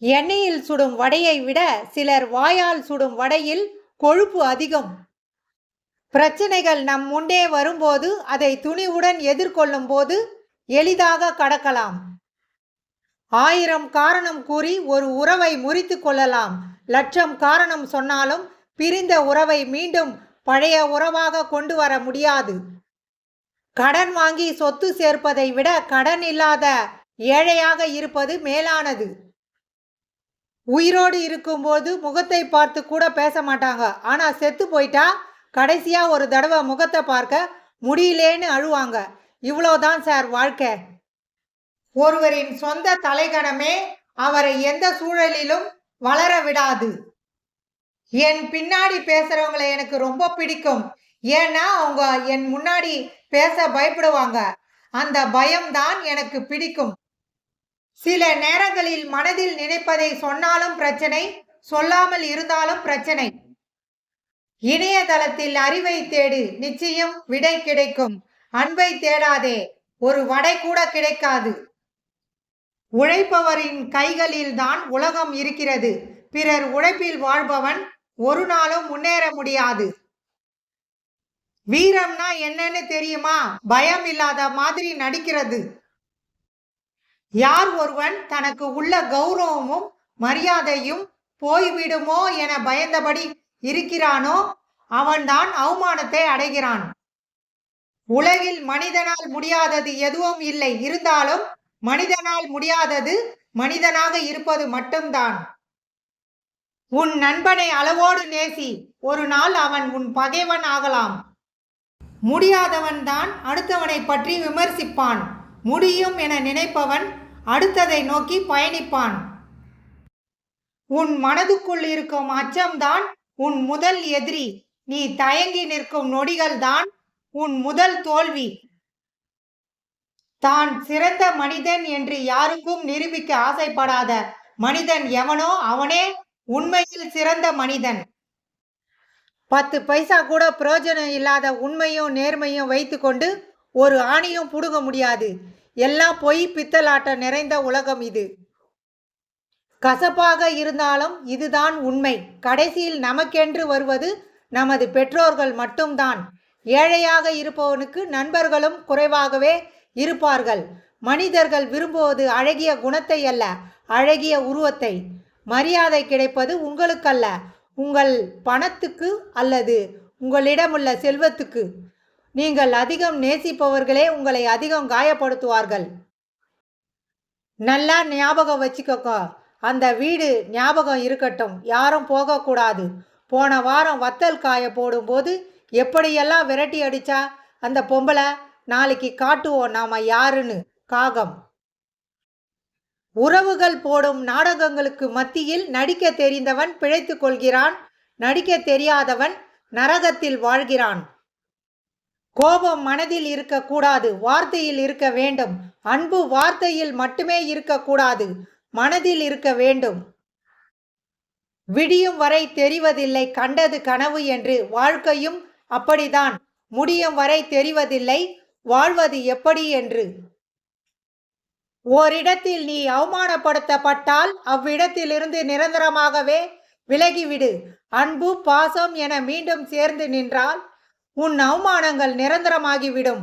எண்ணெயில் சுடும் வடையை விட சிலர் வாயால் சுடும் வடையில் கொழுப்பு அதிகம். பிரச்சனைகள் நம் முன்னே வரும்போது அதை துணிவுடன் எதிர்கொள்ளும் போது எளிதாக கடக்கலாம். 1000 காரணம் கூறி ஒரு உறவை முறித்து கொள்ளலாம். 1,00,000 காரணம் சொன்னாலும் பிரிந்த உறவை மீண்டும் பழைய உறவாக கொண்டு வர முடியாது. கடன் வாங்கி சொத்து சேர்ப்பதை விட கடன் இல்லாத ஏழையாக இருப்பது மேலானது. உயிரோடு இருக்கும்போது முகத்தை பார்த்து கூட பேச மாட்டாங்க. ஆனால் செத்து போயிட்டா கடைசியா ஒரு தடவை முகத்தை பார்க்க முடியலேன்னு அழுவாங்க. இவ்வளோதான் சார் வாழ்க்கை. ஒருவரின் சொந்த தலைகணமே அவரை எந்த சூழலிலும் வளர விடாது. என் பின்னாடி பேசுறவங்களை எனக்கு ரொம்ப பிடிக்கும். ஏன்னா அவங்க என் முன்னாடி பேச பயப்படுவாங்க. அந்த பயம்தான் எனக்கு பிடிக்கும். சில நேரங்களில் மனதில் நினைப்பதை சொன்னாலும் பிரச்சனை, சொல்லாமல் இருந்தாலும் பிரச்சனை. இணையதளத்தில் அறிவை தேடு, நிச்சயம் விடை கிடைக்கும். அன்பை தேடாதே, ஒரு வடை கூட கிடைக்காது. உழைப்பவரின் கைகளில் தான் உலகம் இருக்கிறது. பிறர் உழைப்பில் வாழ்பவன் ஒரு நாளும் முன்னேற முடியாது. வீரம்னா என்னன்னு தெரியுமா? பயம் இல்லாத மாதிரி நடிக்கிறது. யார் ஒருவன் தனக்கு உள்ள கௌரவமும் மரியாதையும் போய்விடுமோ என பயந்தபடி இருக்கிறானோ அவன்தான் அவமானத்தை அடைகிறான். உலகில் மனிதனால் முடியாதது எதுவும் இல்லை. இருந்தாலும் மனிதனால் முடியாதது மனிதனாக இருப்பது மட்டும்தான். உன் நண்பனை அளவோடு நேசி. ஒரு நாள் அவன் உன் பகைவன் ஆகலாம். முடியாதவன் தான் அடுத்தவனை பற்றி விமர்சிப்பான். முடியும் என நினைப்பவன் அடுத்ததை நோக்கி பயணிப்பான். உன் மனதுக்குள் இருக்கும் அச்சம்தான் உன் முதல் எதிரி. நீ தயங்கி நிற்கும் நொடிகள் தான் உன் முதல் தோல்வி. தான் சிறந்த மனிதன் என்று யாருக்கும் நிரூபிக்க ஆசைப்படாத மனிதன் எவனோ அவனே உண்மையில் சிறந்த மனிதன். 10 பைசா கூட பிரயோஜனம் இல்லாத உண்மையும் நேர்மையும் வைத்துக்கொண்டு ஒரு ஆணியும் புடுங்க முடியாது. எல்லாம் பொய் பித்தலாட்டம் நிறைந்த உலகம் இது. கசப்பாக இருந்தாலும் இதுதான் உண்மை. கடைசியில் நமக்கென்று வருவது நமது பெற்றோர்கள் மட்டும்தான். ஏழையாக இருப்பவனுக்கு நண்பர்களும் குறைவாகவே இருப்பார்கள். மனிதர்கள் விரும்புவது அழகிய குணத்தை அல்ல, அழகிய உருவத்தை. மரியாதை கிடைப்பது உங்களுக்கல்ல, உங்கள் பணத்துக்கு அல்லது உங்களிடமுள்ள செல்வத்துக்கு. நீங்கள் அதிகம் நேசிப்பவர்களே உங்களை அதிகம் காயப்படுத்துவார்கள். நல்லா ஞாபகம் வச்சுக்கோ. அந்த வீடு ஞாபகம் இருக்கட்டும், யாரும் போகக்கூடாது. போன வாரம் வத்தல் காய போடும்போது எப்படியெல்லாம் விரட்டி அடிச்சா அந்த பொம்பளை. நாளைக்கு காட்டுவோம் நாம யாருன்னு. காகம். உறவுகள் போடும் நாடகங்களுக்கு மத்தியில் நடிக்க தெரிந்தவன் பிழைத்து கொள்கிறான். நடிக்க தெரியாதவன் நரகத்தில் வாழ்கிறான். கோபம் மனதில் இருக்கக்கூடாது, வார்த்தையில் இருக்க வேண்டும். அன்பு வார்த்தையில் மட்டுமே இருக்கக்கூடாது, மனதில் இருக்க வேண்டும். விடியும் வரை தெரிவதில்லை கண்டது கனவு என்று. வாழ்க்கையும் அப்படித்தான். முடியும் வரை தெரிவதில்லை வாழ்வது எப்படி என்று. ஓரிடத்தில் நீ அவமானப்படுத்தப்பட்டால் அவ்விடத்திலிருந்து நிரந்தரமாகவே விலகிவிடு. அன்பு பாசம் என மீண்டும் சேர்ந்து நின்றால் உன் அவமானங்கள் நிரந்தரமாகிவிடும்.